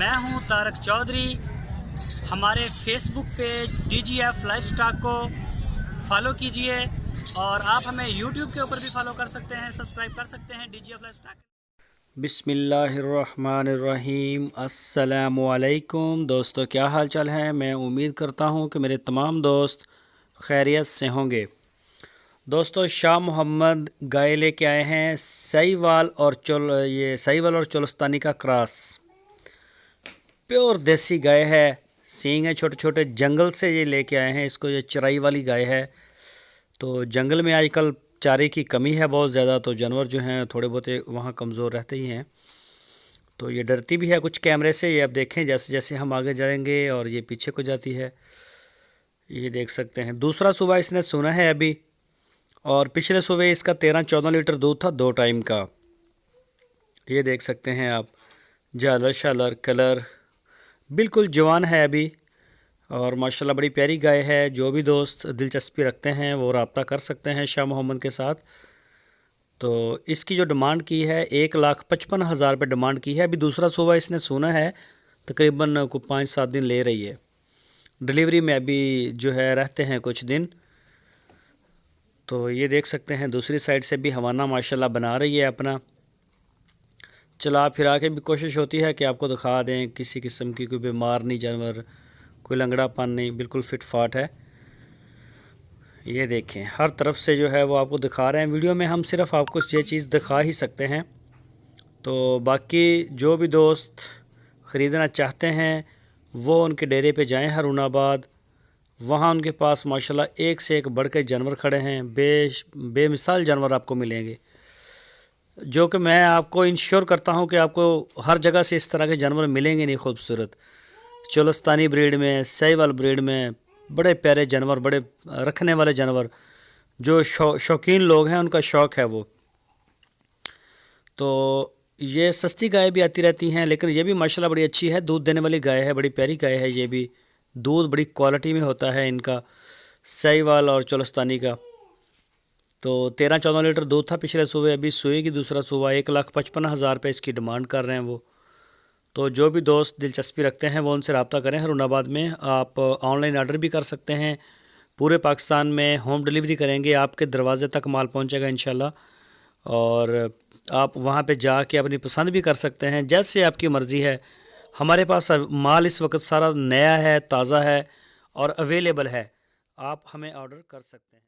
میں ہوں طارق چودھری۔ ہمارے فیس بک پیج DGF لائف سٹاک کو فالو کیجئے، اور آپ ہمیں یوٹیوب کے اوپر بھی فالو کر سکتے ہیں، سبسکرائب کر سکتے ہیں DGF لائف سٹاک۔ بسم اللہ الرحمن الرحیم۔ السلام علیکم دوستو، کیا حال چال ہے؟ میں امید کرتا ہوں کہ میرے تمام دوست خیریت سے ہوں گے۔ دوستو، شاہ محمد گائے لے کے آئے ہیں سہیوال اور چولستانی کا کراس۔ پیور دیسی گائے ہے، سینگ ہے چھوٹے چھوٹے، جنگل سے یہ لے کے آئے ہیں اس کو۔ یہ چرائی والی گائے ہے، تو جنگل میں آج کل چارے کی کمی ہے بہت زیادہ، تو جانور جو ہیں تھوڑے بہت وہاں کمزور رہتے ہی ہیں، تو یہ ڈرتی بھی ہے کچھ کیمرے سے۔ یہ اب دیکھیں جیسے جیسے ہم آگے جائیں گے اور یہ پیچھے کو جاتی ہے، یہ دیکھ سکتے ہیں۔ دوسرا صبح اس نے سنا ہے ابھی، اور پچھلے صبح اس کا 13-14 لیٹر دودھ تھا 2 ٹائم کا۔ یہ دیکھ سکتے ہیں آپ، جالر شالر کلر بالکل جوان ہے ابھی، اور ماشاءاللہ بڑی پیاری گائے ہے۔ جو بھی دوست دلچسپی رکھتے ہیں وہ رابطہ کر سکتے ہیں شاہ محمد کے ساتھ۔ تو اس کی جو ڈیمانڈ کی ہے 1,55,000 روپے ڈیمانڈ کی ہے۔ ابھی دوسرا صبح اس نے سنا ہے، تقریباً 5-7 دن لے رہی ہے، ڈیلیوری میں ابھی جو ہے رہتے ہیں کچھ دن۔ تو یہ دیکھ سکتے ہیں دوسری سائڈ سے بھی ہوانہ ماشاءاللہ بنا رہی ہے اپنا، چلا پھرا کے بھی کوشش ہوتی ہے کہ آپ کو دکھا دیں کسی قسم کی کوئی بیمار نہیں جانور، کوئی لنگڑا پن نہیں، بالکل فٹ فاٹ ہے۔ یہ دیکھیں ہر طرف سے جو ہے وہ آپ کو دکھا رہے ہیں۔ ویڈیو میں ہم صرف آپ کو یہ چیز دکھا ہی سکتے ہیں، تو باقی جو بھی دوست خریدنا چاہتے ہیں وہ ان کے ڈیرے پہ جائیں ہارون آباد، وہاں ان کے پاس ماشاءاللہ ایک سے ایک بڑھ کے جانور کھڑے ہیں، بے مثال جانور آپ کو ملیں گے، جو کہ میں آپ کو انشور کرتا ہوں کہ آپ کو ہر جگہ سے اس طرح کے جانور ملیں گے نہیں خوبصورت۔ چولستانی بریڈ میں، سہیوال بریڈ میں بڑے پیارے جانور، بڑے رکھنے والے جانور، جو شوقین لوگ ہیں ان کا شوق ہے وہ۔ تو یہ سستی گائے بھی آتی رہتی ہیں، لیکن یہ بھی ماشاءاللہ بڑی اچھی ہے، دودھ دینے والی گائے ہے، بڑی پیاری گائے ہے۔ یہ بھی دودھ بڑی کوالٹی میں ہوتا ہے ان کا، سہیوال اور چولستانی کا۔ تو 13-14 لیٹر دودھ تھا پچھلے صبح، ابھی سوئے کی دوسرا صبح 1,55,000 روپے اس کی ڈیمانڈ کر رہے ہیں وہ۔ تو جو بھی دوست دلچسپی رکھتے ہیں وہ ان سے رابطہ کریں ہارون آباد میں۔ آپ آن لائن آرڈر بھی کر سکتے ہیں، پورے پاکستان میں ہوم ڈیلیوری کریں گے، آپ کے دروازے تک مال پہنچے گا انشاءاللہ، اور آپ وہاں پہ جا کے اپنی پسند بھی کر سکتے ہیں، جیسے آپ کی مرضی ہے۔ ہمارے پاس مال اس وقت سارا نیا ہے، تازہ ہے اور اویلیبل ہے، آپ ہمیں آرڈر کر سکتے ہیں۔